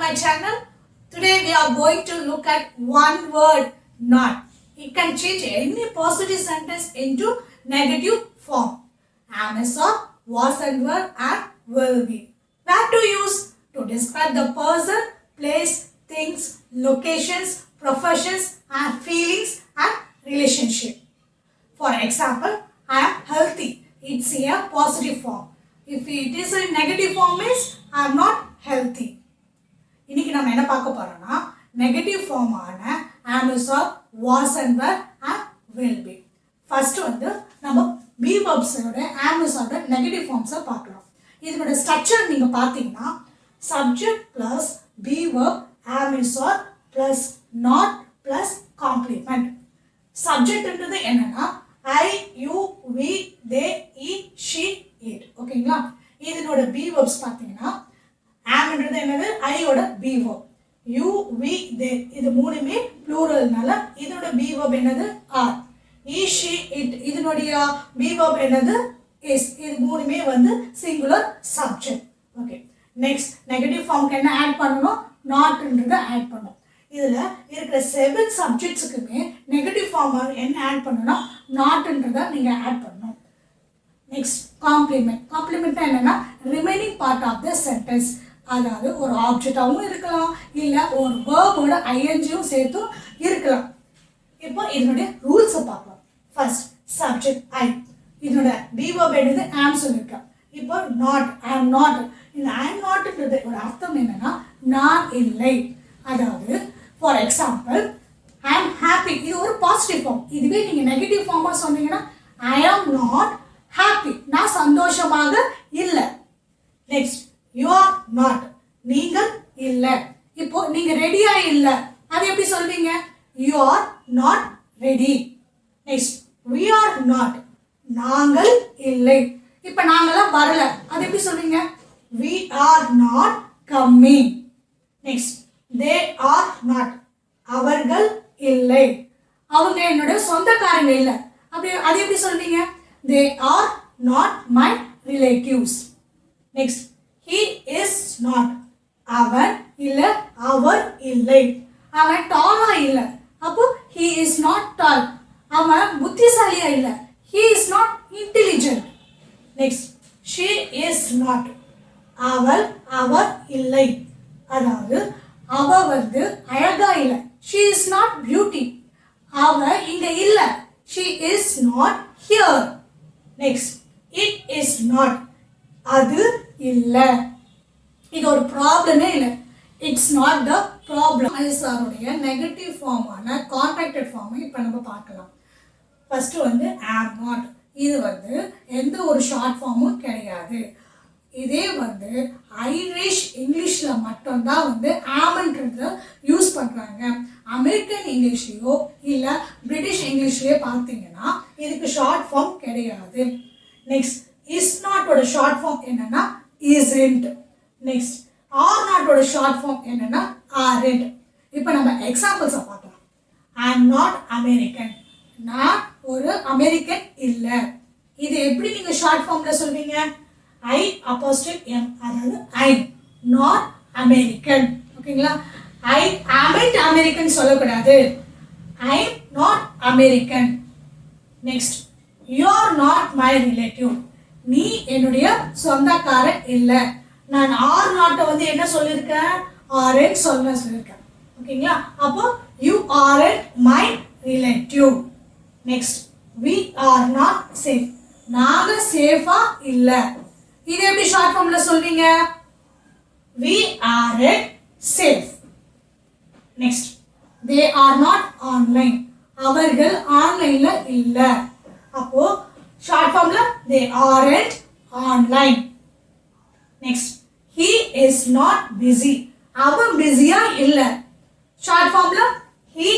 my channel. Today we are going to look at one word, not. It can change any positive sentence into negative form. Amazon, was and were and will be. Where to use? To describe the person, place, things, locations, professions and feelings and relationship. For example, I am healthy. It's a positive form. If it is a negative form, means I am not healthy. இன்னைக்கு நம்ம என்ன பார்க்க போறோம்னா negative ஃபார்மான Amazon, was and were and will be. First வந்து நம்ம be verbs ஓட Amazon ஓட நெகட்டிவ் ஃபார்ம்ஸை பார்க்கலாம். இதனோட ஸ்ட்ரக்சர் நீங்க பார்த்தீங்கன்னா subject plus be verb Amazon plus not plus complement. சப்ஜெக்ட்ன்றது என்னன்னா I, you, we, they, he, she, it. ஓகேங்களா? இதனோட be verbs பார்த்தீங்கன்னா amன்றது என்னது I ஓட be verb. You, we, they இது மூணுமே ப்ளூரல்னால இதோட be verb என்னது are. He, she, it இதனுடைய be verb என்னது is. இது மூணுமே வந்து singular subject. Okay. Next negative ஃபார்ம்க்கு என்ன ஆட் பண்ணனும்? நாட்ன்றதை ஆட் பண்ணனும். இதுல இருக்கிற 7 சப்ஜெக்ட்ஸ்க்குமே நெகட்டிவ் ஃபார்ம் என்ன ஆட் பண்ணனும்னா நாட்ன்றதை நீங்க ஆட் பண்ணனும். Next complement. காம்ப்ளிமெண்ட் என்னன்னா remaining part of the sentence. அதாவது ஒரு ஆப்ஜெக்டாகவும் இருக்கலாம் இல்லை ஒரு வேர்போட ஐஎன்ஜியும் சேர்த்து இருக்கலாம். இப்போ இதனுடைய ரூல்ஸை பார்க்கலாம். ஃபர்ஸ்ட் சப்ஜெக்ட் ஐ, இதனோட பி வேர்ப் என்னது ஆம் சொல்லியிருக்கேன். இப்போ நாட், ஐ ஆம் நாட். இந்த ஐ ஆம் நாட்ன்றது ஒரு அர்த்தம் என்னன்னா நான் இல்லை. அதாவது for example I am happy, இது ஒரு பாசிட்டிவ் ஃபார்ம். இதுவே நீங்கள் நெகட்டிவ் ஃபார்மாக சொன்னீங்கன்னா ஐ ஆம் நாட் ஹாப்பி, நான் சந்தோஷமாக இல்லை. நெக்ஸ்ட் you are not, நீங்கள் இல்லை. இப்போ நீங்க ரெடியா இல்லை, அது எப்படி சொல்வீங்க? you are not ready. next we are not, நாங்கள் இல்லை. இப்போ நாங்களாம் வரல, அது எப்படி சொல்வீங்க? we are not coming. next they are not, அவர்கள் இல்லை. அவங்க என்னோட சொந்தக்காரங்க இல்லை, அப்படி அது எப்படி சொல்வீங்க? they are not my relatives. next he is not, அவன் இல்லை, அவர் இல்லை. அவன் டாலா இல்லை, அப்போ he is not tall, அவன் புத்திசாலியா இல்லை, he is not intelligent. next she is not, அவள் அவர் இல்லை. அதாவது அவ வந்து அழகா இல்லை, she is not beauty, அவ இங்க இல்லை, she is not here. next it is not, அது இல்லை. இது ஒரு ப்ராப்ளமே இல்லை, இட்ஸ் நாட் த ப்ராப்ளம். ஐஎஸ்ஆருடைய நெகட்டிவ் ஃபார்மான கான்ட்ராக்டட் ஃபார்மை இப்போ நம்ம பார்க்கலாம். ஃபர்ஸ்ட் வந்து ஆம் நாட், இது வந்து எந்த ஒரு ஷார்ட் ஃபார்மும் கிடையாது. இதே வந்து ஐரிஷ் இங்கிலீஷில் மட்டும்தான் வந்து ஆம்ன்றத யூஸ் பண்ணுறாங்க. அமெரிக்கன் இங்கிலீஷ்லேயோ இல்லை பிரிட்டிஷ் இங்கிலீஷ்லேயோ பார்த்தீங்கன்னா இதுக்கு ஷார்ட் ஃபார்ம் கிடையாது. நெக்ஸ்ட் இஸ் நாட்டோட ஷார்ட் ஃபார்ம் என்னன்னா isn't. நெக்ஸ்ட் ஆர் நாட்டோட ஷார்ட் ஃபார்ம் என்னன்னா aren't. இப்போ நம்ம எக்ஸாம்பிள்ஸை பார்க்கலாம். ஐ எம் நாட் அமெரிக்கன், நான் ஒரு அமெரிக்கன் இல்லை. இது எப்படி நீங்க ஷார்ட் ஃபார்ம்ல சொல்வீங்க? ஐ அப்போஸ்ட்ரோஃப் எம், அதாவது ஐ நாட் அமெரிக்கன். ஓகேங்களா? ஐ ஆமெண்ட் அமெரிக்கன் சொல்லக்கூடாது, I not American. Next you are not my relative, நீ என்னுடைய சொந்தக்காரன் இல்லை. நான் ஆர் நாட்டை வந்து என்ன சொல்லியிருக்கேன்? ஆரண்ட் சொல்லியிருக்கேன். ஓகேங்களா? அப்போ you aren't my relative. Next we are not safe, நாங்க சேஃபா இல்லை. இது எப்படி ஷார்ட் ஃபார்ம்ல சொல்வீங்க? We aren't safe. Next they are not online, அவர்கள் ஆன்லைன்ல இல்லை. அப்போ ஷார்ட் ஃபார்ம்ல they aren't online. next he is not busy, அவன் பிஸியா இல்ல. ஷார்ட் ஃபார்ம்ல he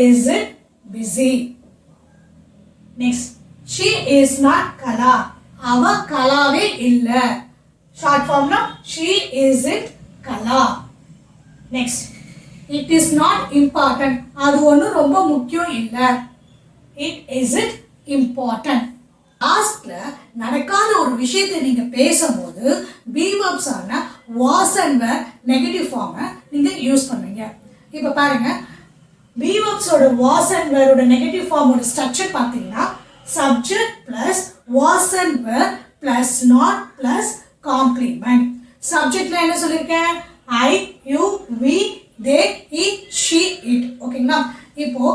isn't busy. next she is not கலா, அவ கலாவே இல்ல. ஷார்ட் ஃபார்ம்ல she isn't Kala. next it is not important, அது ஒன்றும் ரொம்ப முக்கியம் இல்ல. it isn't important. லாஸ்ட்ல நடக்காத ஒரு விஷயத்தை நீங்க பேசும்போது பி வெர்ப்ஸ் ஆன was and were நெகட்டிவ் ஃபார்மை நீங்க யூஸ் பண்ணுவீங்க. இப்போ பாருங்க, be verbs ஓட was and were ஓட நெகட்டிவ் ஃபார்ம் ஓட ஸ்ட்ரக்சர் பார்த்தீங்கன்னா subject plus was and were plus not plus complement. சப்ஜெக்ட்ல என்ன சொல்லிருக்கேன்? I, you, we, they, he, she, it. ஓகேங்களா? இப்போ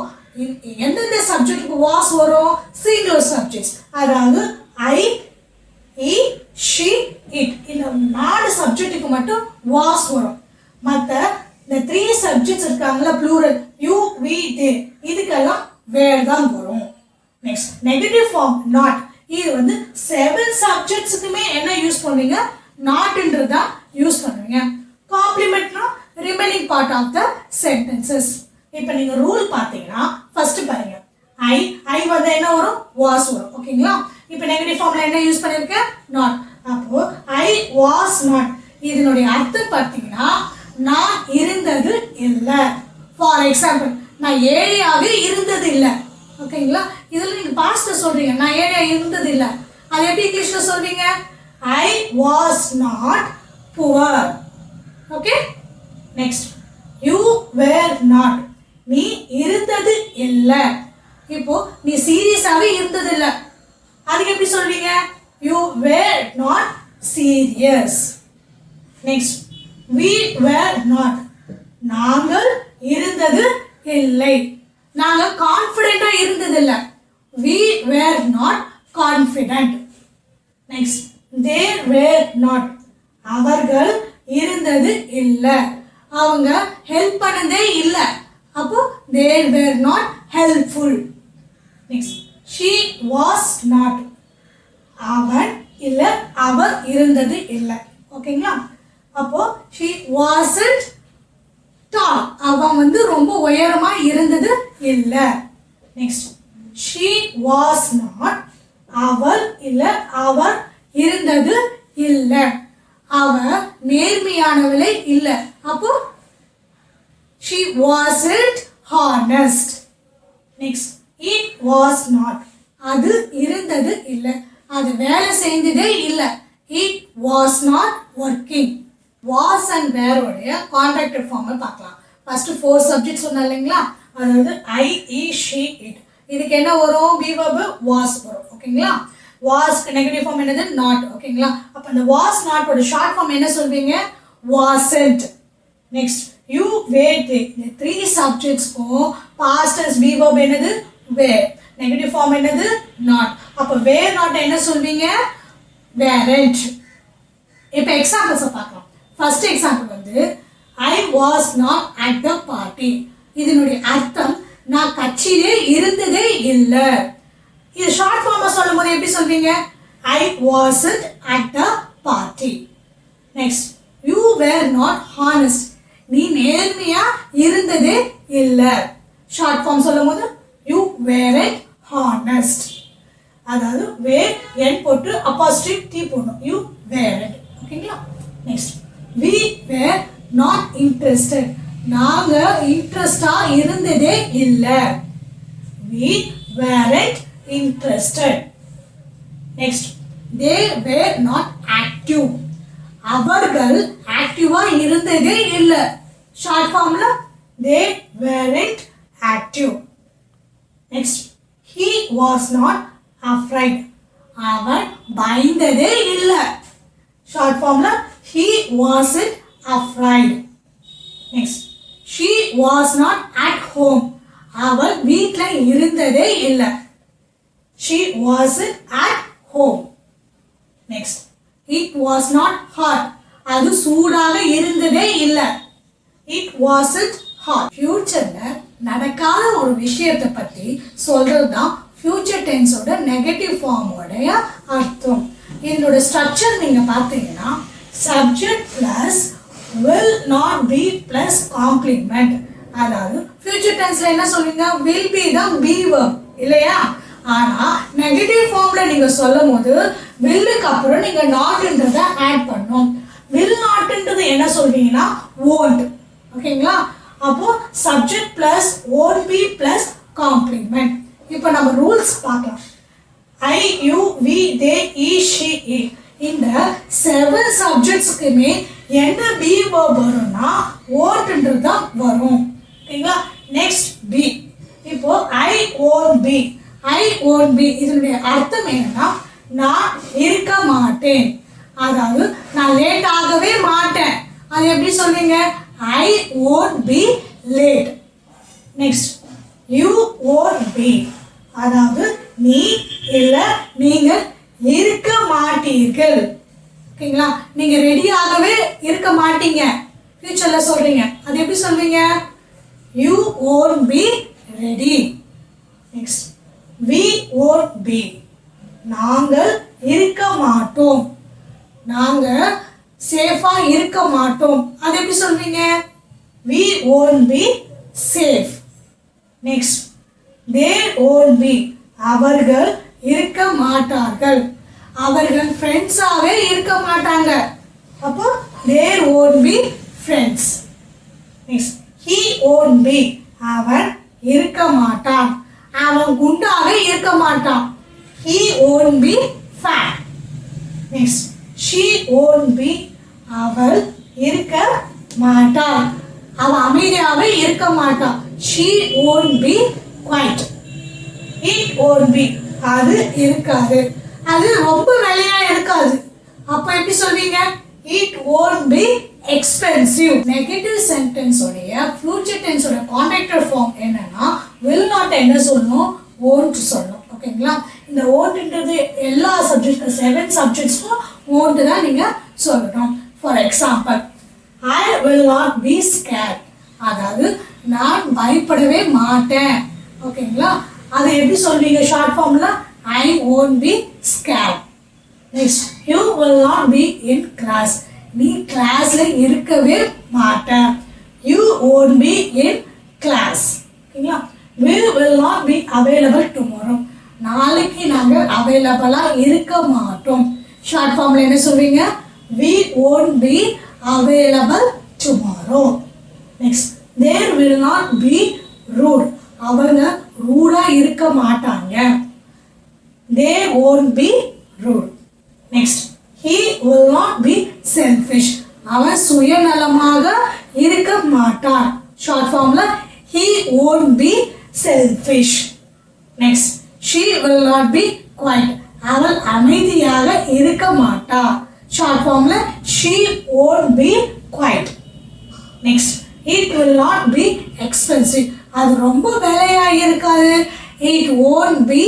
எந்தெந்த சப்ஜெக்ட்டுக்கு was வரும்? Singular subjects. அதாவது I, he, she, it. இந்த 4 சப்ஜெக்ட்டுக்கு மட்டும் was வரும். மற்ற இந்த 3 சப்ஜெக்ட்ஸ் இருக்காங்களா ப்ளூரல் you, we, they, இதுக்கெல்லாம் were தான் வரும். Next negative form not. இது வந்து 7 சப்ஜெக்ட்ஸுக்குமே என்ன யூஸ் பண்ணுவீங்க? நாட்ன்றது தான் யூஸ் பண்ணுவீங்க. காம்ப்ளிமெண்ட்னா remaining part of the sentences. இப்போ நீங்க ரூல் பார்த்தீங்கன்னா ஃபர்ஸ்ட் பாருங்க, ஐ வந்து என்ன வரும்? வாஸ் வரும். ஓகேங்களா? இப்போ நெகட்டிவ் ஃபார்ம்ல என்ன யூஸ் பண்ணிருக்கேன்? நாட். அப்போ ஐ வாஸ் நாட் இதனுடைய அர்த்தம் பார்த்தீங்கன்னா நான் இருந்தது இல்லை. ஃபார் எக்ஸாம்பிள், நான் ஏழையாவே இருந்தது இல்லை. ஓகேங்களா? இதில் நீங்க பாஸ்ட்ல சொல்றீங்க, நான் ஏழையா இருந்தது இல்லை. அது எப்படி இங்கிலீஷ்ல சொல்வீங்க? I was not poor. Okay? Next, you were not. நீ இருந்தது இல்லை. இப்போ நீ சீரியஸாவே இருந்தது இல்லை. அதுக்கு எப்படி சொல்வீங்க? You were not serious. Next, we were not. நாங்கள் இருந்தது இல்லை. நாங்கள் கான்ஃபிடென்ட்டா இருந்தது இல்லை. We were not confident. Next, they were not. அவர்கள் இருந்தது இல்லை. அவங்க ஹெல்ப் பண்ணதே இல்லை. அப்போ they were not helpful. Next, she was not. அவன் இல்லை, அவர் இருந்தது இல்லை. ஓகேங்களா? அப்போ she wasn't tall. அவன் வந்து ரொம்ப உயரமா இருந்தது இல்லை. Next, she was not. அவள் இல்லை, அவர் இருந்தது இல்லை. அவ நேர்மையானவளே இல்லை. அப்போ she wasn't honest. Next, it was not. அது இருந்தது இல்லை, அது வேலை செய்ததே இல்லை. It was not working. was and were உடைய கான்ட்ராக்டட் ஃபார்மை பார்க்கலாம். ஃபர்ஸ்ட் 4 சப்ஜெக்ட் சொன்னேன் இல்லைங்களா? அதாவது I, he, she, it. இதுக்கு என்ன வரும்? be verb was வரும். ஓகேங்களா? was நெகட்டிவ் ஃபார்ம் என்னது? not. ஓகேங்களா? அப்போ இந்த was not ஓட ஷார்ட் ஃபார்ம் என்ன சொல்வீங்க? wasn't. Next, you, were, they. இந்த 3 சப்ஜெக்ட்ஸ்க்கும் past tense be verb என்னது? were. நெகட்டிவ் ஃபார்ம் என்னது? not. அப்போ were not என்ன சொல்வீங்க? weren't. இப்போ எக்ஸாம்பிள்ஸை பார்க்கலாம். ஃபர்ஸ்ட் எக்ஸாம்பிள் வந்து I was not at the party. இதனுடைய அர்த்தம் நான் கட்சியிலே இருந்ததே இல்லை. இது ஷார்ட் ஃபார்மா சொல்லும் போது எப்படி சொல்வீங்க? I wasn't at the party. Next, you were not honest. நீ நேர்மையா இருந்ததே இல்லை. ஷார்ட் ஃபார்ம் சொல்லும் போது you weren't honest. அதாவது were n போட்டு apostrophe t போடணும். you weren't. ஓகேங்களா? Next, we were not interested. நாங்க இன்ட்ரெஸ்டா இருந்ததே இல்லை. we weren't interested. Next, they were not active. அவர்கள் ஆக்டிவா இருந்ததே இல்லை. ஷார்ட் ஃபார்ம்ல they weren't active. Next, he was not afraid. அவன் பயந்ததே இல்லை. ஷார்ட் ஃபார்ம்ல he wasn't afraid. Next, she was not at home. அவள் வீட்டில் இருந்ததே இல்லை. she wasn't at home. Next, it was not hot. அது சூடாக இருந்ததே இல்லை. it wasn't hot. ஃபியூச்சர்ல நடக்காத ஒரு விஷயத்தை பற்றி சொல்றது தான் ஃபியூச்சர் டென்ஸோட நெகட்டிவ் ஃபார்மோடைய அர்த்தம். இதனோட ஸ்ட்ரக்சர் நீங்க பார்த்தீங்கன்னா subject plus will not be plus complement. அதாவது ஃபியூச்சர் டென்ஸ்ல என்ன சொல்வீங்க? will be தான் be verb இல்லையா? ஆனா நெகட்டிவ் ஃபார்ம்ல நீங்க சொல்லும் போது willக்கு அப்புறம் நீங்க notன்றத ஆட் பண்ணணும். will notன்றது என்ன சொல்வீங்கன்னா won't. ஓகேங்களா? அப்போ subject plus won't be plus complement. இப்போ நம்ம ரூல்ஸ் பார்க்கலாம். I, you, we, they, he, she, it. இந்த 7 சப்ஜெக்ட்ஸ்க்குமே என்ன be verb வரும்னா won't வரும். ஓகேங்களா? Next be. இப்போ I won't be. I won't be இதனுடைய அர்த்தம் என்னன்னா நான் இருக்க மாட்டேன். அதாவது நான் லேட் ஆகவே மாட்டேன். அது எப்படி சொல்வீங்க? ஐ won't B late. Next you won't B. அதாவது நீ இல்லை நீங்கள் இருக்க மாட்டீர்கள். ஓகேங்களா? நீங்க ரெடியாகவே இருக்க மாட்டீங்க, ஃபியூச்சர்ல சொல்றீங்க. அது எப்படி சொல்வீங்க? You won't be ready. Next we won't be. நாங்கள் இருக்க மாட்டோம். நாங்க சேஃபா இருக்க மாட்டோம். அது எப்படி சொல்வீங்க? We won't be safe. Next they won't be. அவர்கள் இருக்க மாட்டார்கள். அவர்கள் ஃப்ரெண்ட்ஸாவே இருக்க மாட்டாங்க. அப்போ there won't be friends. Next he won't be. அவன் இருக்க மாட்டான். அவன் குண்டாவே இருக்க மாட்டான். He won't be fat. Next she won't be. அவள் இருக்க மாட்டாள். அவள் அமைதியாவே இருக்க மாட்டான். She won't be quiet. It won't be. அது இருக்காது. அது ரொம்ப விலையா இருக்காது. அப்போ எப்படி சொல்வீங்க? It won't be expensive. Negative sentence உடைய ஃபியூச்சர் டென்ஸ் உடைய கான்ட்ராக்டர் ஃபார்ம் என்னன்னா will not என்ன சொல்லணும்? won't சொல்லணும். ஓகேங்களா? இந்த won'tன்றது எல்லா சப்ஜெக்ட் 7 சப்ஜெக்ட்ஸ்க்கும் won't தான் நீங்க சொல்லணும். For example I will not be scared. அதாவது நான் பயப்படவே மாட்டேன். ஓகேங்களா? அது எப்படி சொல்வீங்க ஷார்ட் ஃபார்ம்ல? I won't be scared. Next, you will not be in class. நீ கிளாஸ்ல இருக்கவே மாட்ட. You won't be in class. ஓகேங்களா? We will not be available tomorrow. நாளைக்கு நாங்க அவைலபிளா இருக்க மாட்டோம். ஷார்ட் ஃபார்ம்ல என்ன சொல்வீங்க? We won't be available tomorrow. Next, there will not be rude. அவங்க ரூடா இருக்க மாட்டாங்க. They won't be rude. Next, he will not be selfish. அவன் சுயநலமாக இருக்க மாட்டான். ஷார்ட் ஃபார்ம்ல he won't be selfish. Next, she will not be quiet. அவள் அமைதியாக இருக்க மாட்டா. ஷார்ட் ஃபார்ம்ல she won't be quiet. Next, it will not be expensive. அது ரொம்ப விலையா இருக்காது. It won't be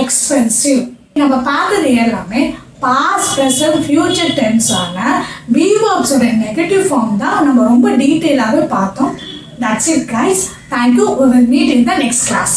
expensive. நம்ம பார்த்தது எல்லாமே past, present, future tense ஆன be verbs ஓட நெகட்டிவ் ஃபார்ம் தான் நம்ம ரொம்ப டீட்டெயிலாகவே பார்த்தோம். That's it guys. Thank you. We will meet in the next class.